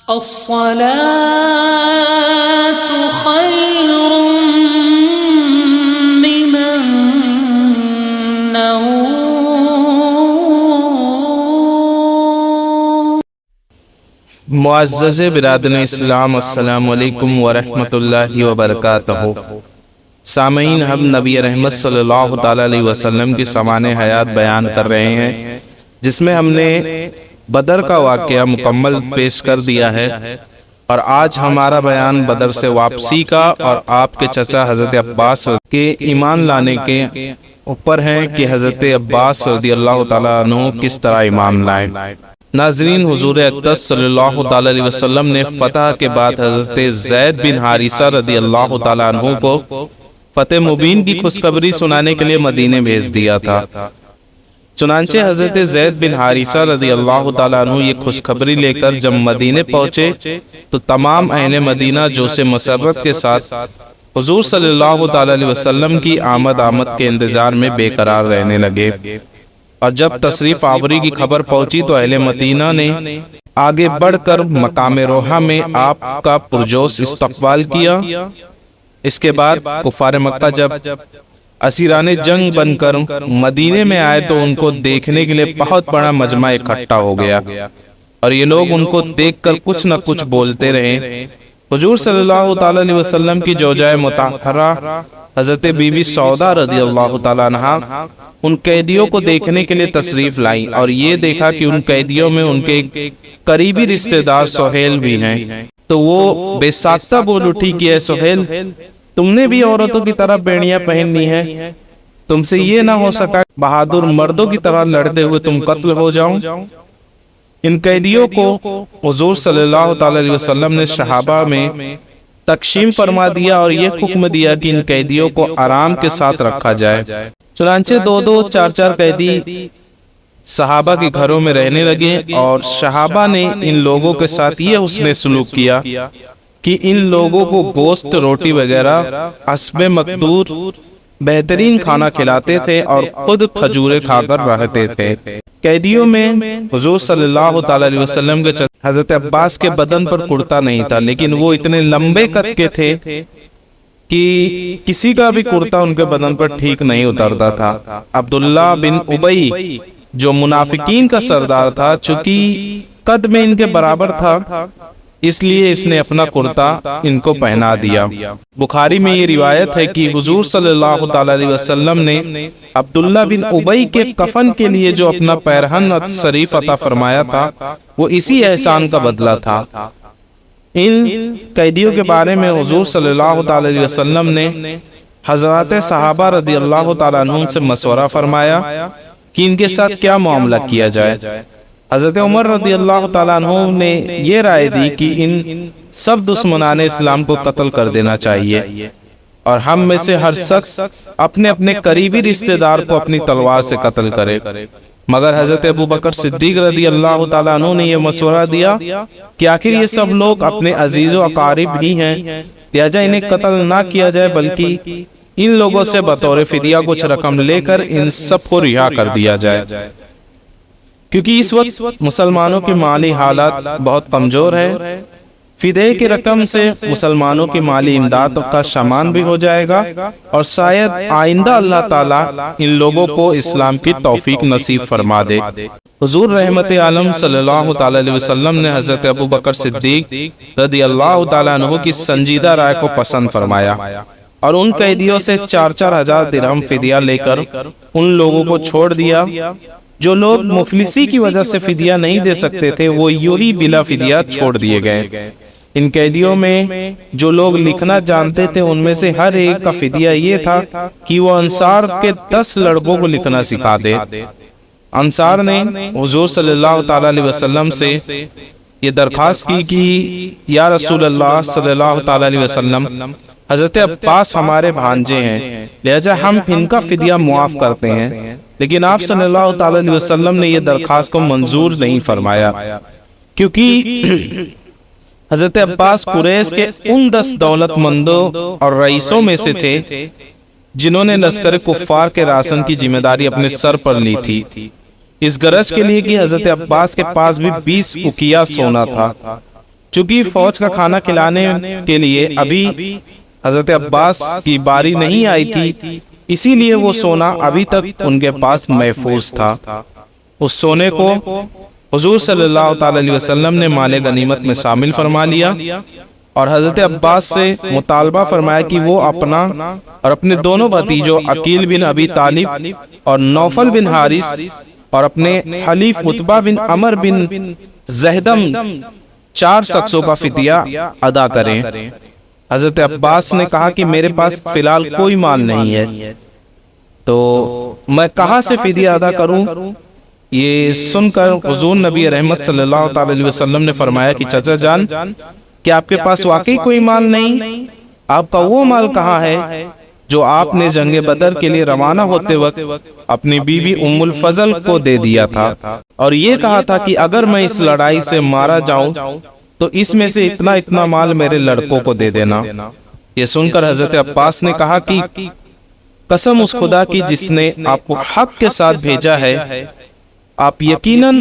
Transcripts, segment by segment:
الصلاة خير من النوم. معزز برادران اسلام، السلام علیکم ورحمۃ اللہ وبرکاتہ. سامعین، ہم نبی رحمت صلی اللہ تعالی علیہ وسلم کی سوانح حیات بیان کر رہے ہیں، جس میں ہم نے بدر کا واقعہ مکمل پیش کر دیا ہے، اور آج ہمارا بیان بدر سے واپسی کا اور آپ کے چچا حضرت عباس کے ایمان لانے کے اوپر ہے کہ حضرت عباس رضی اللہ تعالیٰ عنہ کس طرح ایمان لائے. ناظرین، حضور اقدس صلی اللہ تعالیٰ علیہ وسلم نے فتح کے بعد حضرت زید بن حارثہ رضی اللہ تعالیٰ عنہ کو فتح مبین کی خوشخبری سنانے کے لیے مدینے بھیج دیا تھا. چنانچہ حضرت زید بن حارثہ رضی اللہ تعالیٰ عنہ یہ خوشخبری لے کر جب مدینے پہنچے تو تمام اہل مدینہ جوش مسرت کے ساتھ حضور صلی اللہ تعالیٰ علیہ وسلم کی آمد کے انتظار میں بے قرار رہنے لگے. اور جب تشریف آوری کی خبر پہنچی تو اہل مدینہ نے آگے بڑھ کر مقام روحہ میں آپ کا پرجوش استقبال کیا. اس کے بعد کفار مکہ جب اسیران جنگ بن کر مدینے میں آئے تو ان کو دیکھنے کے لیے بہت بڑا مجمع اکٹھا ہو گیا، اور یہ لوگ ان کو دیکھ کر کچھ نہ کچھ بولتے رہے. حضور صلی اللہ تعالیٰ علیہ وسلم کی زوجہ مطہرہ حضرت بی بی سودا رضی اللہ تعالیٰ عنہا ان قیدیوں کو دیکھنے کے لیے تشریف لائیں، اور یہ دیکھا کہ ان قیدیوں میں ان کے قریبی رشتہ دار سہیل بھی ہیں. تو وہ بے ساختہ بول اٹھی کہ اے سہیل، تم نے بھی عورتوں کی طرح بیڑیاں پہن لی ہیں، تم سے یہ نہ ہو سکا بہادر مردوں کی طرح لڑتے ہوئے تم قتل ہو جاؤ. ان قیدیوں کو حضور صلی اللہ تعالی علیہ وسلم نے صحابہ میں تقسیم فرما دیا اور یہ حکم دیا کہ ان قیدیوں کو آرام کے ساتھ رکھا جائے. چنانچہ 2-4 قیدی صحابہ کے گھروں میں رہنے لگے، اور صحابہ نے ان لوگوں کے ساتھ یہ حسن سلوک کیا کہ ان لوگوں کو گوشت، روٹی وغیرہ حسب مقدور بہترین کھانا کھلاتے تھے اور خود کھجوریں کھا کر رہتے تھے. قیدیوں میں حضور صلی اللہ تعالی علیہ وسلم کے حضرت عباس کے بدن پر کرتا نہیں تھا، لیکن وہ اتنے لمبے قد کے تھے کہ کسی کا بھی کرتا ان کے بدن پر ٹھیک نہیں اترتا تھا. عبداللہ بن ابی جو منافقین کا سردار تھا، چونکہ قد میں ان کے برابر تھا، اس لیے اس نے اپنا کرتا ان کو پہنا دیا. بخاری میں یہ روایت ہے کہ حضور صلی اللہ تعالی علیہ وسلم نے عبداللہ بن ابی کے کفن کے لیے جو اپنا پیرہن شریف عطا فرمایا تھا وہ اسی احسان کا بدلہ تھا. ان قیدیوں کے بارے میں حضور صلی اللہ تعالی علیہ وسلم نے حضرات صحابہ رضی اللہ تعالیٰ عنہ سے مشورہ فرمایا کہ ان کے ساتھ کیا معاملہ کیا جائے. حضرت عمر رضی اللہ تعالیٰ عنہ نے یہ رائے دی کہ ان سب دشمنان اسلام کو قتل کر دینا چاہیے، اور ہم میں سے ہر شخص اپنے اپنے قریبی رشتہ دار کو اپنی تلوار سے قتل کرے. مگر حضرت ابوبکر صدیق رضی اللہ تعالیٰ عنہ نے یہ مشورہ دیا کہ آخر یہ سب لوگ اپنے عزیز و اقارب ہی ہیں، لہذا انہیں قتل نہ کیا جائے، بلکہ ان لوگوں سے بطور فدیہ کچھ رقم لے کر ان سب کو رہا کر دیا جائے. کیونکہ اس وقت مسلمانوں کی مالی حالت بہت کمزور ہے. فدیے کی رقم سے مسلمانوں کی مالی امداد کا سامان بھی ہو جائے گا، اور شاید آئندہ اللہ تعالیٰ ان لوگوں کو اسلام کی توفیق نصیب فرما دے. حضور رحمت عالم صلی اللہ تعالی علیہ وسلم نے حضرت ابوبکر صدیق رضی اللہ تعالیٰ عنہ کی سنجیدہ رائے کو پسند فرمایا، اور ان قیدیوں سے 4-4 ہزار درہم فدیہ لے کر ان لوگوں کو چھوڑ دیا. جو لوگ مفلسی کی وجہ سے فدیہ نہیں دے سکتے تھے وہ یوں ہی بلا فدیہ چھوڑ دیے گئے. ان قیدیوں میں جو لوگ لکھنا جانتے تھے ان میں سے ہر ایک کا فدیہ یہ تھا کہ وہ انصار کے 10 لڑکوں کو لکھنا سکھا دے. انصار نے حضور صلی اللہ تعالی علیہ وسلم سے یہ درخواست کی کہ یا رسول اللہ صلی اللہ تعالی علیہ وسلم، حضرت عباس ہمارے بھانجے ہیں، لہذا ہم ان کا فدیہ معاف کرتے ہیں. لیکن آپ صلی اللہ تعالی علیہ وسلم نے یہ درخواست کو منظور نہیں فرمایا، کیونکہ حضرت عباس قریش کے ان 10 دولت مندوں اور رئیسوں میں سے تھے جنہوں نے لشکر کفار کے راشن کی ذمہ داری اپنے سر پر لی تھی، اس غرض کے لیے کہ حضرت عباس کے پاس بھی 20 اقیہ سونا تھا. چونکہ فوج کا کھانا کھلانے کے لیے ابھی حضرت عباس کی باری نہیں آئی تھی، اسی لیے وہ سونا ابھی تک ان کے پاس محفوظ تھا۔ اس سونے کو حضور صلی اللہ تعالی علیہ وسلم نے مال غنیمت میں شامل فرما لیا اور حضرت عباس سے مطالبہ فرمایا کہ وہ اپنا اور اپنے دونوں بھتیجوں عقیل بن ابی طالب اور نوفل بن حارث اور اپنے حلیف عتبہ بن عمر بن زہدم 4 شخصوں کا فدیہ ادا کریں۔ حضرت عباس نے کہا کہ میرے پاس فی الحال کوئی مال نہیں ہے، تو میں کہاں سے فدیہ ادا کروں؟ یہ سن کر حضور نبی رحمت صلی اللہ تعالی علیہ وسلم نے فرمایا کہ چچا جان، کیا آپ کے پاس واقعی کوئی مال نہیں؟ آپ کا وہ مال کہاں ہے جو آپ نے جنگ بدر کے لیے روانہ ہوتے وقت اپنی بیوی ام الفضل کو دے دیا تھا اور یہ کہا تھا کہ اگر میں اس لڑائی سے مارا جاؤں تو اس میں سے اتنا مال میرے لڑکوں کو دے دینا۔ یہ سن کر حضرت عباس نے کہا کہ قسم اس خدا کی جس نے آپ کو حق کے ساتھ بھیجا ہے، آپ یقیناً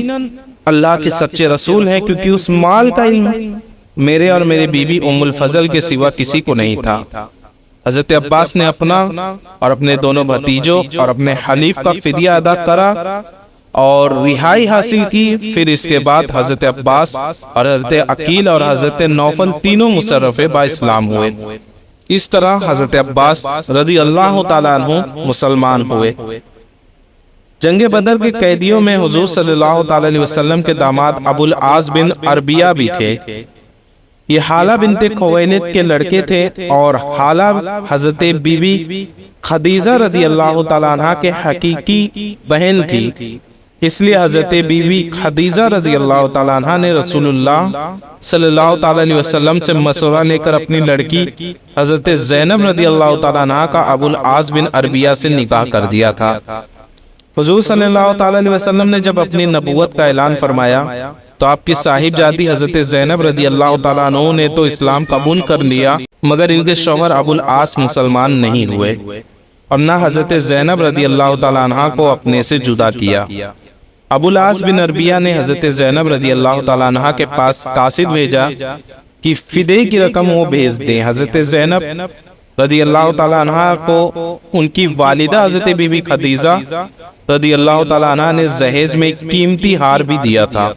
اللہ کے سچے رسول ہیں، کیونکہ اس مال کا علم میرے اور میرے بیوی ام الفضل کے سوا کسی کو نہیں تھا۔ حضرت عباس نے اپنا اور اپنے دونوں بھتیجوں اور اپنے حلیف کا فدیہ ادا کرا اور رہائی حاصل کی۔ پھر اس کے بعد حضرت عباس اور حضرت عقیل اور حضرت نوفل تینوں مشرف با اسلام ہوئے۔ اس طرح حضرت عباس رضی اللہ تعالیٰ عنہ مسلمان ہوئے۔ جنگ بدر کے قیدیوں میں حضور صلی اللہ تعالی علیہ وسلم کے داماد ابو العاص بن عربیہ بھی تھے۔ یہ حالہ بنت خویلد کے لڑکے تھے اور حالہ حضرت بی بی خدیجہ رضی اللہ تعالیٰ عنہ کے حقیقی بہن تھی، اس لیے حضرت بی بی خدیجہ رضی اللہ تعالیٰ عنہ نے رسول اللہ صلی اللہ تعالی علیہ وسلم سے مشورہ لے کر اپنی لڑکی حضرت زینب رضی اللہ تعالیٰ عنہ کا ابو العاص بن عربیہ سے نکاح کر دیا تھا۔ حضور صلی اللہ تعالی علیہ وسلم نے جب اپنی نبوت کا اعلان فرمایا تو آپ کی صاحب جادی حضرت زینب رضی اللہ تعالیٰ عنہ نے تو اسلام قبول کر لیا، مگر ان کے شوہر ابو العاص مسلمان نہیں ہوئے اور نہ حضرت زینب رضی اللہ تعالیٰ عنہ کو اپنے سے جدا کیا۔ ابو العاص بن عربیہ نے حضرت زینب رضی اللہ تعالیٰ عنہ کے پاس قاصد بھیجا کہ فدیے کی رقم وہ بھیج دیں۔ حضرت زینب رضی اللہ تعالیٰ عنہ کو ان کی والدہ حضرت بی بی خدیجہ رضی اللہ تعالیٰ عنہ نے جہیز میں ایک قیمتی ہار بھی دیا تھا۔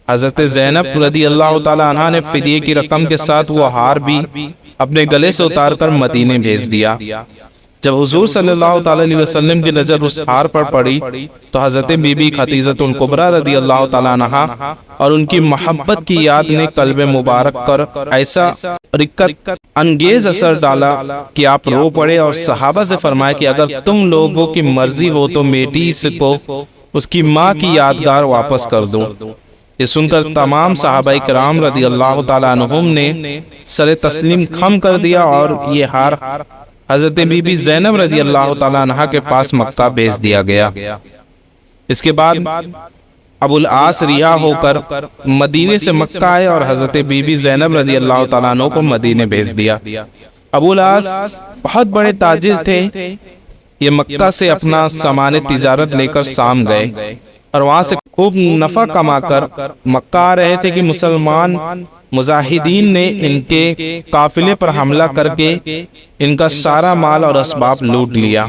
حضرت زینب رضی اللہ تعالیٰ عنہ نے فدیے کی رقم کے ساتھ وہ ہار بھی اپنے گلے سے اتار کر مدینے بھیج دیا۔ جب حضور صلی اللہ تعالی علیہ وسلم کی نظر اس ہار پر پڑی تو حضرت بی بی خدیجہ الکبریٰ رضی اللہ تعالیٰ عنہ اور ان کی محبت کی یاد نے قلب مبارک پر ایسا رقت انگیز اثر ڈالا کہ آپ رو پڑے اور صحابہ سے فرمائے کہ اگر تم لوگوں کی مرضی ہو تو بیٹی کو اس کی ماں کی یادگار واپس کر دوں۔ یہ سن کر تمام صحابہ کرام رضی اللہ تعالیٰ عنہم نے سر تسلیم خم کر دیا اور یہ ہار حضرت بی بی زینب رضی اللہ تعالیٰ عنہ کے پاس مکہ بھیج دیا گیا۔ اس کے بعد ابو العاص رہا ہو کر مدینے سے مکہ آئے اور حضرت بی بی زینب رضی اللہ تعالیٰ عنہ کو مدینے بھیج دیا۔ ابو العاص بہت بڑے تاجر تھے، یہ مکہ سے اپنا سامان تجارت لے کر شام گئے اور وہاں سے خوب نفع کما کر مکہ آ رہے تھے کہ مسلمان مجاہدین نے ان کے قافلے پر حملہ کر کے ان کا سارا مال اور اسباب لوٹ لیا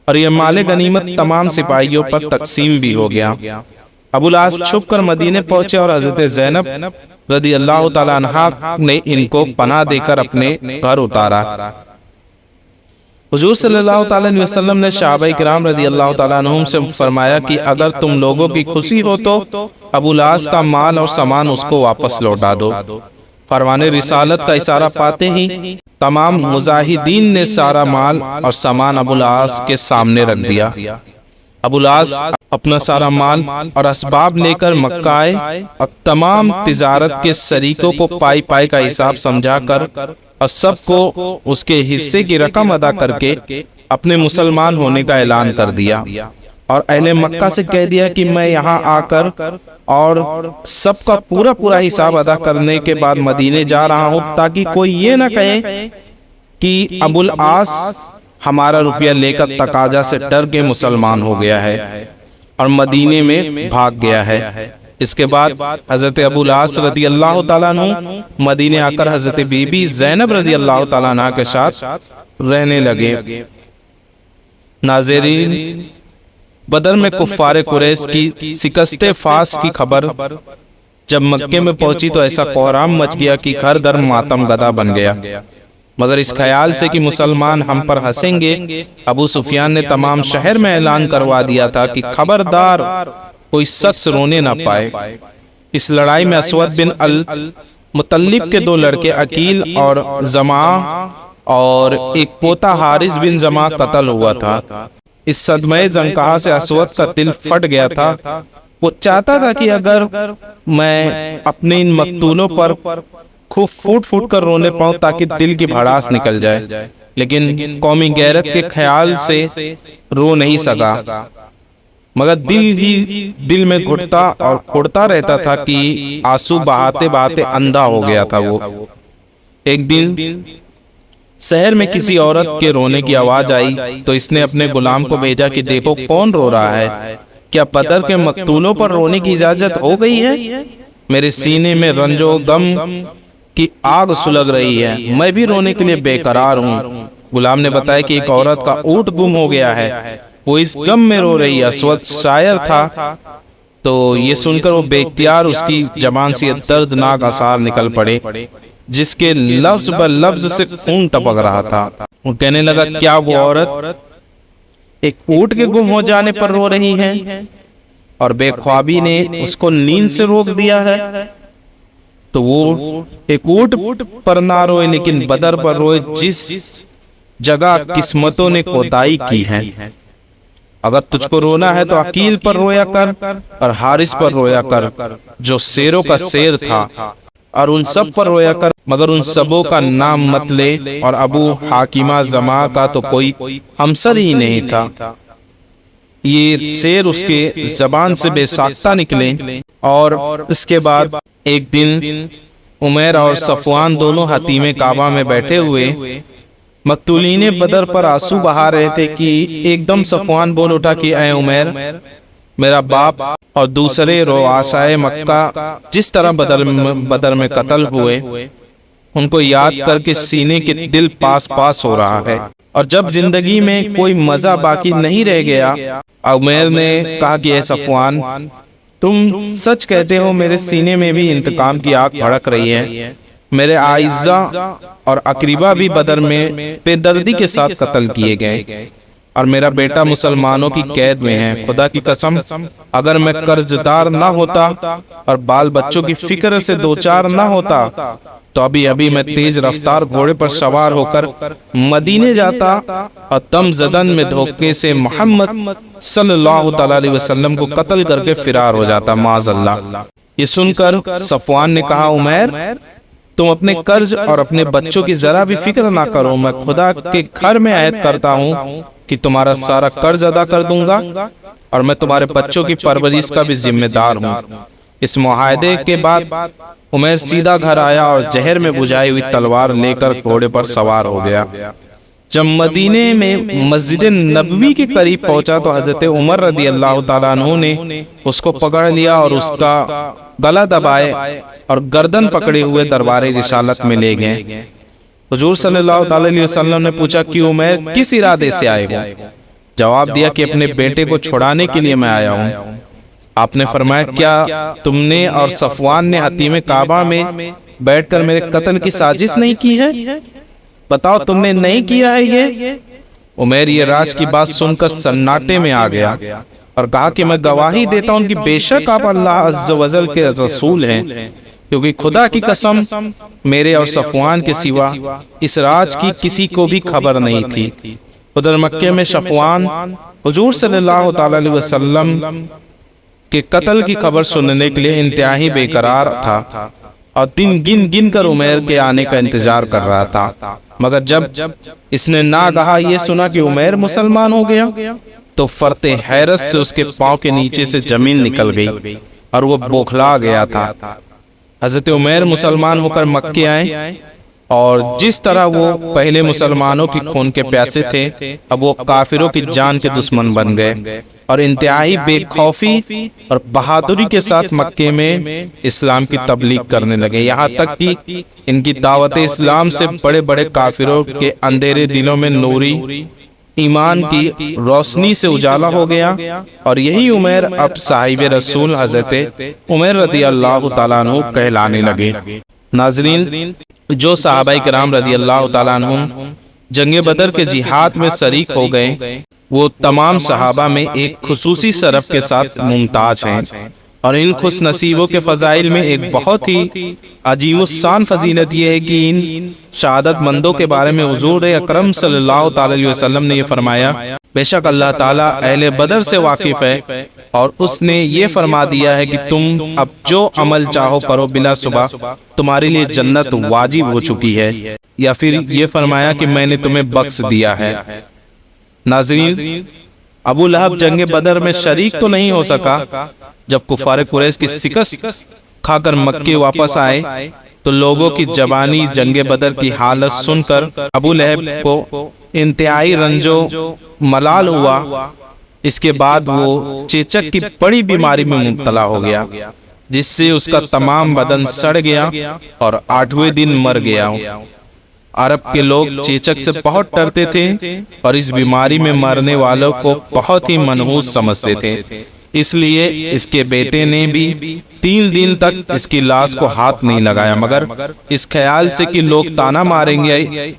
اور یہ مال غنیمت تمام سپاہیوں پر تقسیم بھی ہو گیا۔ ابو العاص چھپ کر مدینے پہنچے اور حضرت زینب رضی اللہ تعالیٰ عنہ نے ان کو پناہ دے کر اپنے گھر اتارا۔ حضور صلی اللہ تعالیٰ علیہ وسلم نے صحابہ کرام رضی اللہ تعالیٰ عنہم سے فرمایا کہ اگر تم لوگوں کی خوشی ہو تو ابو العاص کا مال اور سامان اس کو واپس لوٹا دو۔ فرمان رسالت کا اشارہ پاتے ہی تمام مجاہدین نے سارا مال اور سامان ابو العاص کے سامنے رکھ دیا۔ ابو العاص اپنا سارا مال اور اسباب لے کر مکہ آئے اور تمام تجارت کے شریکوں کو پائی پائی کا حساب سمجھا کر اور سب کو اس کے حصے کی رقم ادا کر کے اپنے مسلمان ہونے کا اعلان کر دیا اور اہل مکہ سے کہہ دیا کہ میں یہاں آ کر اور سب کا پورا حساب ادا کرنے کے بعد مدینے جا رہا ہوں تاکہ کوئی یہ نہ کہے کہ ابو العاص ہمارا روپیہ لے کر تقاضا سے ڈر کے مسلمان ہو گیا ہے اور مدینے میں بھاگ گیا ہے۔ اس کے بعد حضرت ابو العاص رضی اللہ تعالیٰ عنہ مدینے آ کر حضرت بی بی زینب رضی اللہ تعالیٰ عنہ کے ساتھ رہنے لگے۔ ناظرین، بدر میں کفار قریش کی شکست فاس کی خبر جب مکے میں پہنچی تو ایسا کوہرام مچ گیا کہ گھر در ماتم گدا بن گیا۔ مگر اس خیال سے کہ مسلمان ہم پر ہنسیں گے، ابو سفیان نے تمام شہر میں اعلان کروا دیا تھا کہ خبردار کوئی شخص رونے نہ پائے۔ اس لڑائی میں اسود بن المطلب کے 2 لڑکے عقیل اور زمعہ اور ایک پوتا حارث بن زمعہ قتل ہوا تھا۔ اس صدمہ زنکہا سے اسود کا دل پھٹ گیا تھا۔ وہ چاہتا تھا کہ اگر میں اپنے ان مقتولوں پر خوب پھوٹ پھوٹ کر رونے پاؤں تاکہ دل کی بھڑاس نکل جائے، لیکن قومی غیرت کے خیال سے رو نہیں سکا، مگر دل میں گھٹتا اور کڑتا رہتا تھا کہ آنسو بہاتے بہاتے اندھا ہو گیا تھا۔ وہ ایک دن شہر میں کسی عورت کے رونے کی آواز آئی تو اس نے اپنے غلام کو بھیجا کہ دیکھو کون رو رہا ہے، کیا بدر کے مقتولوں پر رونے کی اجازت ہو گئی ہے؟ میرے سینے میں رنج و غم کی آگ سلگ رہی ہے، میں بھی رونے کے لیے بے قرار ہوں۔ غلام نے بتایا کہ ایک عورت کا اونٹ گم ہو گیا ہے، وہ اس غم میں رو رہی ہے۔ اسود شاعر تھا تو یہ سن کر وہ بے اختیار اس کی زبان سے دردناک آثار نکل پڑے جس کے لفظ بر لفظ سے خون ٹپک رہا تھا۔ وہ کہنے لگا کیا وہ عورت ایک اونٹ کے گم ہو جانے پر رو رہی ہے اور بے خوابی نے اس کو نیند سے روک دیا ہے؟ تو وہ ایک اونٹ پر نہ روئے لیکن بدر پر روئے جس جگہ قسمتوں نے کوتاہی کی ہے۔ اگر تجھ کو رونا ہے تو عقیل پر رویا کر اور حارث پر رویا کر جو شیروں کا شیر تھا، اور ان سب پر رویا کر، مگر ان سبوں کا نام مت لے، اور ابو حاکمہ زمعہ کا تو کوئی ہمسر ہی نہیں تھا۔ یہ شیر اس کے زبان سے بے ساختہ نکلے۔ اور اس کے بعد ایک دن عمیر اور صفوان دونوں حتیم کعبہ میں بیٹھے ہوئے مقتولین بدر پر آنسو بہا رہے تھے کہ ایک دم صفوان بول اٹھا کہ اے عمیر، میرا باپ اور دوسرے رؤسائے مکہ جس طرح بدر میں قتل ہوئے ان کو یاد کر کے سینے کے دل پاس پاس ہو رہا ہے، اور جب زندگی میں کوئی مزہ باقی نہیں رہ گیا۔ عمیر نے کہا کہ اے صفوان، تم سچ کہتے ہو، میرے سینے میں بھی انتقام کی آگ بھڑک رہی ہے۔ میرے اعزاء اور اقربا بھی بدر میں بے دردی کے ساتھ قتل کیے گئے، اور میرا بیٹا مسلمانوں کی قید میں ہے۔ خدا کی قسم، اگر میں قرض دار نہ ہوتا اور بال بچوں کی فکر سے دوچار نہ ہوتا تو ابھی میں تیز رفتار گھوڑے پر سوار ہو کر مدینے جاتا اور دم زدن میں دھوکے سے محمد صلی اللہ تعالی علیہ وسلم کو قتل کر کے فرار ہو جاتا، معاذ اللہ۔ یہ سن کر صفوان نے کہا عمیر، تم اپنے قرض اور اپنے بچوں کی ذرا بھی فکر نہ کرو، میں خدا کے گھر میں عہد کرتا ہوں کہ تمہارا سارا قرض ادا کر دوں گا، اور میں تمہارے بچوں کی پرورش کا بھی ذمہ دار ہوں۔ اس معاہدے کے بعد عمیر سیدھا گھر آیا اور زہر میں بجھائی ہوئی تلوار لے کر گھوڑے پر سوار ہو گیا۔ جب مدینے میں مسجد نبوی کے قریب پہنچا تو حضرت عمر رضی اللہ تعالیٰ عنہ نے اس کو پکڑ لیا اور اس کا گلا دبائے اور گردن پکڑے ہوئے دربار رسالت میں لے گئے۔ حضور صلی اللہ تعالیٰ علیہ وسلم نے پوچھا کہ عمیر کس ارادے سے آئے ہو؟ جواب دیا کہ اپنے بیٹے کو چھڑانے کے لیے میں آیا ہوں۔ آپ نے فرمایا کیا تم نے اور صفوان نے حتیم کعبہ میں بیٹھ کر میرے قتل کی سازش نہیں کی ہے؟ بتاؤ تم نے نہیں کیا ہے یہ؟ عمیر یہ راز کی بات سن کر سناٹے میں آ گیا اور کہا کہ میں گواہی دیتا ہوں کہ بے شک آپ اللہ عز و جل کے رسول ہیں، کیونکہ خدا کی قسم میرے اور صفوان کے سوا اس راز کی کسی کو بھی خبر نہیں تھی۔ ادھر مکے میں صفوان حضور صلی اللہ تعالی علیہ وسلم کے قتل کی خبر سننے کے لیے انتہائی بے قرار تھا اور دن گن گن کر عمیر کے آنے کا انتظار کر رہا تھا، مگر جب اس نے ناگہاں یہ سنا کہ عمیر مسلمان ہو گیا تو فرط حیرت سے اس کے پاؤں کے نیچے سے زمین نکل گئی اور وہ بوکھلا گیا تھا۔ حضرت عمیر مسلمان ہو کر مکے آئے اور جس طرح وہ پہلے مسلمانوں کی خون کے پیاسے تھے، اب وہ کافروں کی جان کے دشمن بن گئے اور انتہائی بے خوفی اور بہادری کے ساتھ مکے میں اسلام کی تبلیغ کرنے لگے، یہاں تک کہ ان کی دعوت اسلام سے بڑے بڑے کافروں کے اندھیرے دلوں میں نوری ایمان کی روشنی سے اجالا ہو گیا، اور یہی عمیر اب صاحب رسول حضرت عمر رضی اللہ تعالیٰ عنہ کہلانے لگے۔ ناظرین، جو صحابہ کرام رضی اللہ تعالیٰ عنہ جنگ بدر کے جہاد میں شریک ہو گئے، وہ تمام صحابہ میں ایک خصوصی شرف کے ساتھ ممتاز ہیں، اور ان خوش نصیبوں کے فضائل میں ایک بہت ہی عظیم الشان فضیلت یہ ہے کہ ان شہادت مندوں کے بارے میں حضور اکرم صلی اللہ تعالی علیہ وسلم نے یہ فرمایا، بے شک اللہ تعالیٰ اہل بدر سے واقف ہے، اور اس نے یہ فرما دیا ہے کہ تم اب جو عمل چاہو کرو، بلا صبح تمہارے لیے جنت واجب ہو چکی ہے، یا پھر یہ فرمایا کہ میں نے تمہیں بخش دیا ہے۔ ناظرین، ابو لہب جنگ بدر میں شریک تو نہیں ہو سکا۔ جب کفار قریش کی شکست کھا کر مکے واپس آئے تو لوگوں کی زبانی جنگ بدر کی حالت سن کر ابو لہب کو انتہائی رنج و ملال ہوا۔ اس کے بعد وہ چیچک کی بڑی بیماری میں مبتلا ہو گیا، جس سے اس کا تمام بدن سڑ گیا اور 8ویں دن مر گیا۔ عرب کے لوگ چیچک سے بہت ڈرتے تھے اور اس بیماری میں مرنے والوں کو بہت ہی منحوس سمجھتے تھے، اس لیے اس کے بیٹے نے بھی 3 دن تک اس کی لاش کو ہاتھ نہیں لگایا، مگر اس خیال سے کہ لوگ تانا ماریں گے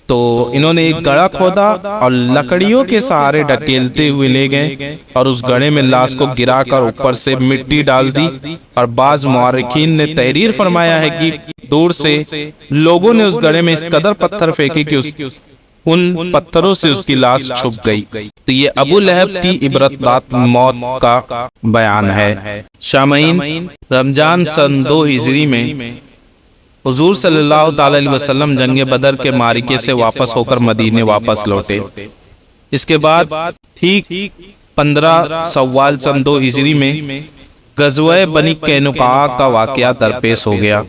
تو انہوں نے ایک گڑھا کھودا اور لکڑیوں کے سہارے ڈھکیلتے ہوئے لے گئے اور اس گڑھے میں لاش کو گرا کر اوپر سے مٹی ڈال دی، اور بعض مورخین نے تحریر فرمایا ہے کہ دور سے لوگوں نے اس گڑھے میں اس قدر پتھر پھینکے کہ ان پتھروں سے اس کی لاش چھپ گئی۔ تو یہ ابو لہب کی عبرت بات موت کا بیان ہے۔ سامعین، رمضان سن 2 ہجری میں حضور صلی اللہ تعالی علیہ وسلم جنگ بدر کے معرکے سے واپس ہو کر مدینے واپس لوٹے۔ اس کے بعد ٹھیک 15 شوال سن 2 ہجری میں غزوہ بنی قینقاع کا واقعہ درپیش ہو گیا۔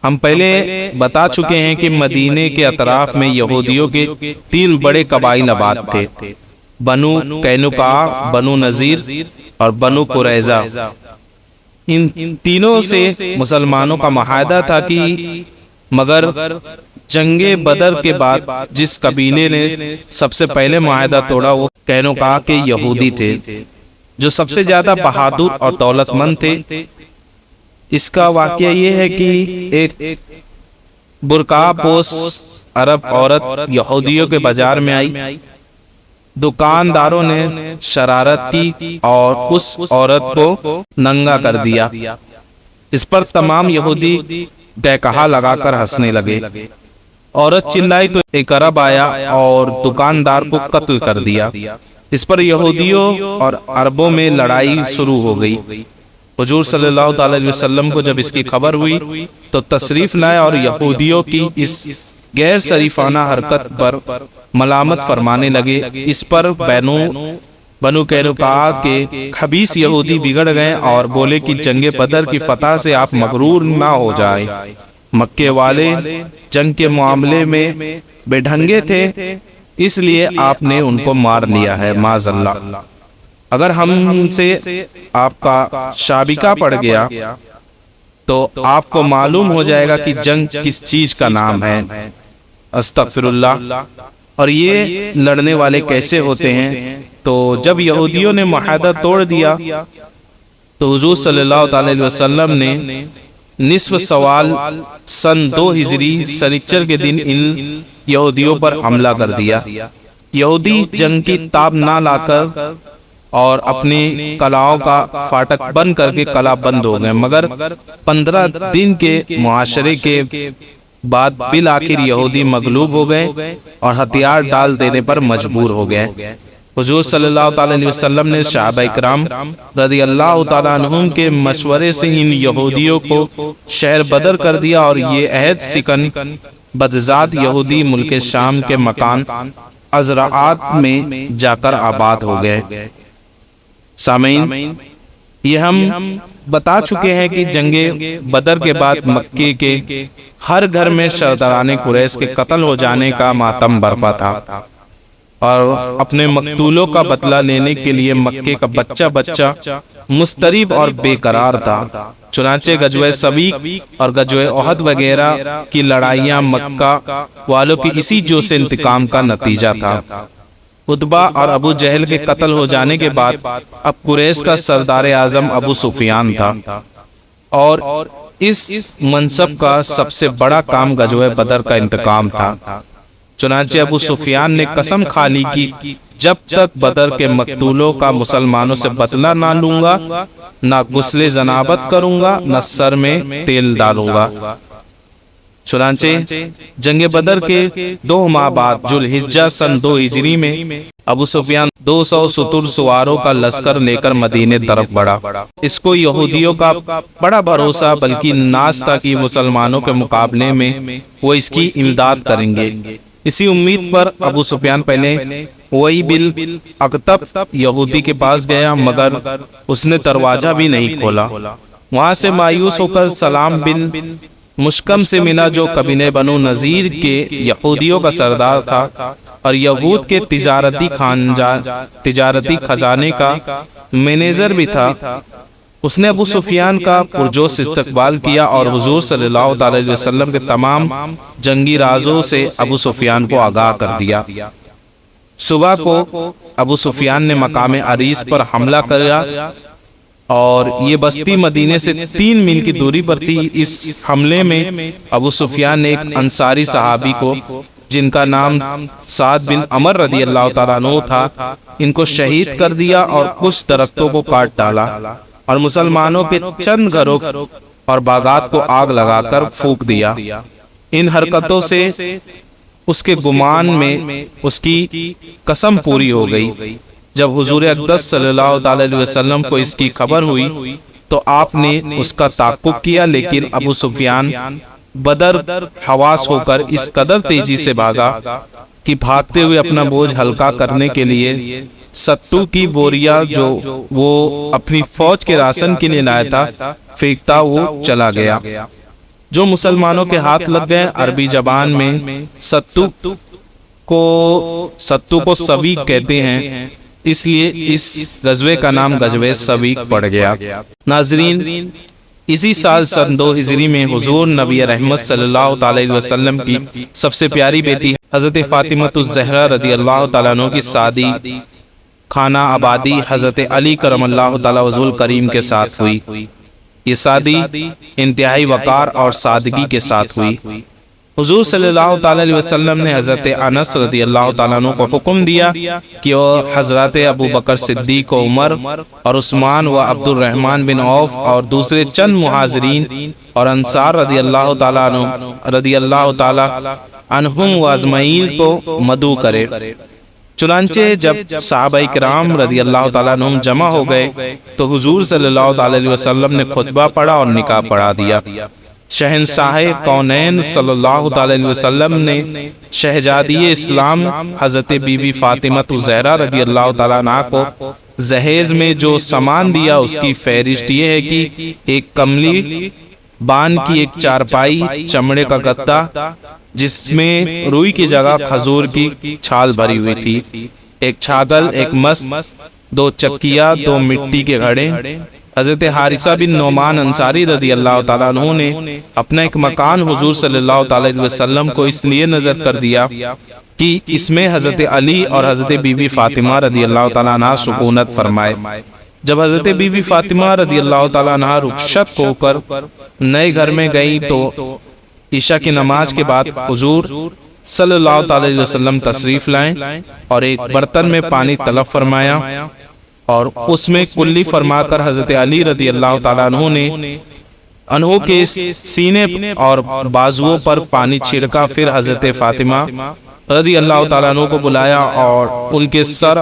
ہم پہلے بتا چکے ہیں کہ مدینے کے اطراف میں یہودیوں کے 3 بڑے قبائل آباد تھے، بنو قینقاع، بنو نذیر اور بنو قریظہ۔ ان تینوں سے مسلمانوں کا معاہدہ تھا کہ مگر جنگ بدر کے بعد جس قبیلے نے سب سے پہلے معاہدہ توڑا وہ قینقاع کے یہودی تھے، جو سب سے زیادہ بہادر اور دولت مند تھے۔ اس کا واقعہ یہ ہے کہ ایک برقع پوش عرب عورت یہودیوں کے بازار میں آئی، دکانداروں نے شرارت کی اور اس عورت کو ننگا کر دیا۔ اس پر تمام یہودی ڈیکہا لگا کر ہنسنے لگے۔ عورت چلائی تو ایک عرب آیا اور دکاندار کو قتل کر دیا۔ اس پر یہودیوں اور عربوں میں لڑائی شروع ہو گئی۔ حضور صلی اللہ تعالی علیہ وسلم کو جب اس کی خبر ہوئی تو تشریف لائے اور یہودیوں کی اس غیر شریفانہ حرکت پر ملامت فرمانے لگے۔ اس پر بنو قینقاع کے خبیث یہودی بگڑ گئے اور بولے کہ جنگ بدر کی فتح سے آپ مغرور نہ ہو جائیں، مکے والے جنگ کے معاملے میں بے ڈھنگے تھے، اس لیے آپ نے ان کو مار لیا ہے، معاذ اللہ۔ اگر ہم سے آپ کا سابقہ پڑ گیا تو آپ کو معلوم ہو جائے گا کہ جنگ کس چیز کا نام ہے، استغفر اللہ، اور یہ لڑنے والے کیسے ہوتے ہیں۔ تو جب یہودیوں نے معاہدہ توڑ دیا تو حضور صلی اللہ تعالی علیہ وسلم نے نصف شوال سن 2 ہجری سنیچر کے دن ان یہودیوں پر حملہ کر دیا۔ یہودی جنگ کی تاب نہ لا کر اور اپنے قلعوں کا فاٹک بند کر کے قلعہ بند ہو گئے، مگر 15 دن کے معاشرے کے بعد بالآخر یہودی مغلوب ہو گئے اور ہتھیار ڈال دینے پر مجبور ہو گئے۔ حضور صلی اللہ تعالی علیہ وسلم نے صحابہ اکرام رضی اللہ تعالی عنہم کے مشورے سے ان یہودیوں کو شہر بدر کر دیا اور یہ عہد سکن بدذات یہودی ملک شام کے مکان ازرعات میں جا کر آباد ہو گئے۔ سامعین، یہ ہم بتا چکے ہیں کہ جنگ بدر کے بعد مکے کے ہر گھر میں سرداران قریش کے قتل ہو جانے کا ماتم برپا تھا، اور اپنے مقتولوں کا بدلہ لینے کے لیے مکے کا بچہ بچہ مضطرب اور بے قرار تھا۔ چنانچہ غزوہ سبیق اور غزوہ احد وغیرہ کی لڑائیاں مکہ والوں کی اسی جوش سے انتقام کا نتیجہ تھا۔ عتبہ اور ابو جہل کے قتل ہو جانے کے بعد اب قریش کا سردار اعظم ابو سفیان تھا، اور اس منصب کا سب سے بڑا کام غزوہ بدر کا انتقام تھا۔ چنانچہ ابو سفیان نے قسم کھا لی کہ جب تک بدر کے مقتولوں کا مسلمانوں سے بدلہ نہ لوں گا، نہ غسل جنابت کروں گا، نہ سر میں تیل ڈالوں گا۔ چنانچہ جنگ بدر کے 2 ماہ بعد ذوالحجہ سن 2 ہجری میں ابو سفیان 270 سواروں کا لشکر لے کر مدینے طرف بڑھا۔ اس کو یہودیوں کا بڑا بھروسہ بلکہ ناز تھا کہ مسلمانوں کے مقابلے میں وہ اس کی امداد کریں گے۔ اسی امید پر ابو سفیان پہلے وہی بن اقطب یہودی کے پاس گیا، مگر اس نے دروازہ بھی نہیں کھولا۔ وہاں سے مایوس ہو کر سلام بن مشکم سے ملا، جو قبیلہ بنو نذیر کے یہودیوں کا سردار تھا اور یہود کے تجارتی خزانے کا مینیجر بھی تھا۔ اس نے ابو سفیان کا پرجوش استقبال کیا اور حضور صلی اللہ علیہ وسلم کے تمام جنگی رازوں سے ابو سفیان کو آگاہ کر دیا۔ صبح کو ابو سفیان نے مقام عریس پر حملہ کیا، اور یہ بستی مدینے سے 3 میل کی دوری پر تھی۔ اس حملے میں ابو سفیان نے ایک انصاری صحابی کو، جن کا نام سعد بن عمر رضی اللہ تعالیٰ عنہ تھا، ان کو شہید کر دیا اور کچھ درختوں کو کاٹ ڈالا، اور مسلمانوں کے چند گھروں اور باغات کو آگ لگا کر پھونک دیا۔ ان حرکتوں سے اس کے گمان میں اس کی قسم پوری ہو گئی۔ جب حضور اقدس صلی اللہ علیہ وسلم کو اس کی خبر ہوئی تو آپ نے اس کا تعاقب کیا، لیکن ابو سفیان بدر حواس ہو کر اس قدر تیزی سے بھاگا کہ بھاگتے ہوئے اپنا بوجھ ہلکا کرنے کے لیے ستو کی بوریا جو وہ اپنی فوج کے راشن کے لیے لایا تھا پھینکتا وہ چلا گیا، جو مسلمانوں کے ہاتھ لگ گئے۔ عربی زبان میں ستو کو سویق کہتے ہیں، اس لیے اس غزوے کا نام غزوہ سویق پڑ گیا۔ ناظرین، اسی سال سن 2 ہجری میں حضور نبی رحمت صلی اللہ علیہ وسلم کی سب سے پیاری بیٹی حضرت فاطمہ الزہرا رضی اللہ تعالیٰ عنہ کی شادی خانہ آبادی حضرت علی کرم اللہ تعالیٰ وجہ الکریم کے ساتھ ہوئی۔ یہ شادی انتہائی وقار اور سادگی کے ساتھ ہوئی۔ حضور صلی اللہ تعالیٰ علیہ وسلم نے حضرت انس رضی اللہ تعالیٰ عنہ کو حکم دیا کہ وہ حضرت ابو بکر صدیق و عمر اور عثمان و عبد الرحمن بن عوف اور دوسرے چند مہاجرین اور انصار رضی اللہ تعالیٰ عنہم و اجمعین کو مدعو کرے۔ چنانچہ جب صحابہ کرام رضی اللہ تعالیٰ عنہم جمع ہو گئے تو حضور صلی اللہ علیہ وسلم نے خطبہ پڑھا اور نکاح پڑھا دیا۔ شہنشاہ کونین صلی اللہ علیہ وسلم نے شہزادی اسلام حضرت بی بی فاطمہ الزہرا رضی اللہ تعالیٰ عنہ کو جہیز میں جو سامان دیا اس کی فہرست یہ ہے کہ ایک کملی بان کی ایک چارپائی، چمڑے کا گدا جس میں روئی کی جگہ کھجور کی چھال بھری ہوئی تھی، ایک چھاگل، ایک مس، 2 چکیا، 2 مٹی کے گھڑے۔ حضرت حارثہ بن نعمان انصاری رضی اللہ تعالیٰ عنہ نے اپنا ایک مکان حضور صلی اللہ علیہ وسلم کو اس لیے نظر کر دیا کہ اس میں حضرت علی اور حضرت بی بی فاطمہ رضی اللہ تعالیٰ عنہ سکونت فرمائے۔ جب حضرت بی بی فاطمہ رضی اللہ تعالیٰ عنہ رخصت ہو کر نئے گھر میں گئی تو عشاء کی نماز کے بعد حضور صلی اللہ علیہ وسلم تشریف لائیں اور ایک برتن میں پانی طلب فرمایا اور اس میں کلی فرما کر حضرت علی رضی اللہ تعالیٰ عنہ کے سینے اور بازوؤں پر پانی چھڑکا، پھر حضرت فاطمہ رضی اللہ تعالیٰ عنہ کو بلایا اور ان کے سر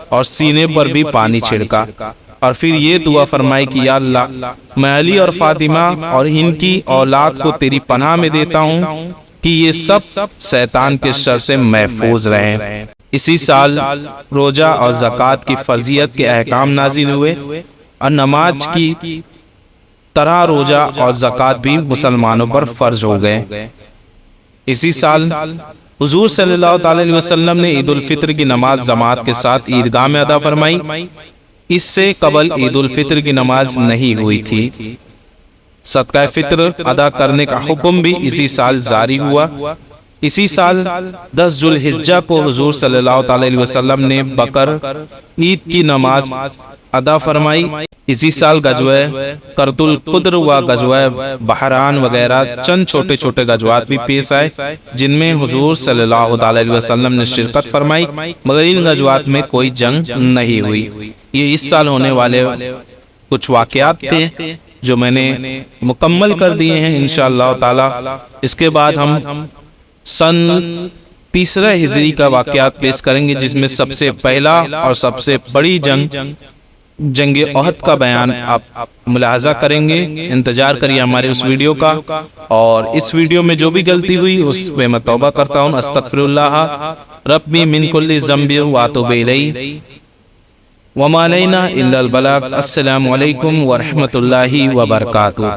اور سینے پر بھی پانی چھڑکا، اور پھر یہ دعا فرمائی کہ یا اللہ، میں علی اور فاطمہ اور ان کی اولاد کو تیری پناہ میں دیتا ہوں کہ یہ سب شیطان کے شر سے محفوظ رہیں۔ اسی سال روزہ اور زکوٰۃ کی فرضیت کے احکام نازل ہوئے اور نماز کی طرح روزہ اور زکوٰۃ بھی مسلمانوں پر فرض ہو گئے۔ اسی سال حضور صلی اللہ تعالی علیہ وسلم نے عید الفطر کی نماز جماعت کے ساتھ عیدگاہ میں ادا فرمائی۔ اس سے قبل عید الفطر کی نماز نہیں ہوئی تھی۔ صدقہ فطر ادا کرنے کا حکم بھی اسی سال جاری ہوا۔ اسی سال 10 ذو الحجہ کو حضور صلی اللہ تعالی علیہ وسلم نے بقر عید کی نماز ادا فرمائی۔ اسی سال غزوہ کرۃ القدر و غزوہ بحران وغیرہ چند چھوٹے چھوٹے غزوات بھی پیش آئے جن میں حضور صلی اللہ تعالی علیہ وسلم نے شرکت فرمائی، مگر ان غزوات میں کوئی جنگ نہیں ہوئی۔ یہ اس سال ہونے والے کچھ واقعات تھے جو میں نے مکمل کر دیے ہیں انشاءاللہ تعالی۔ اس کے بعد ہم سن 3 ہجری کا واقعات پیش کریں گے، جس میں سب سے پہلا اور سب سے بڑی جنگ احد کا بیان آپ ملاحظہ کریں گے۔ انتظار کریے ہمارے اس ویڈیو کا، اور اس ویڈیو میں جو بھی غلطی ہوئی اس پہ میں توبہ کرتا ہوں۔ استغفر اللہ ربی من کل ذنب واتوب الیہ وما علینا الا البلاغ۔ السلام علیکم ورحمۃ اللہ وبرکاتہ۔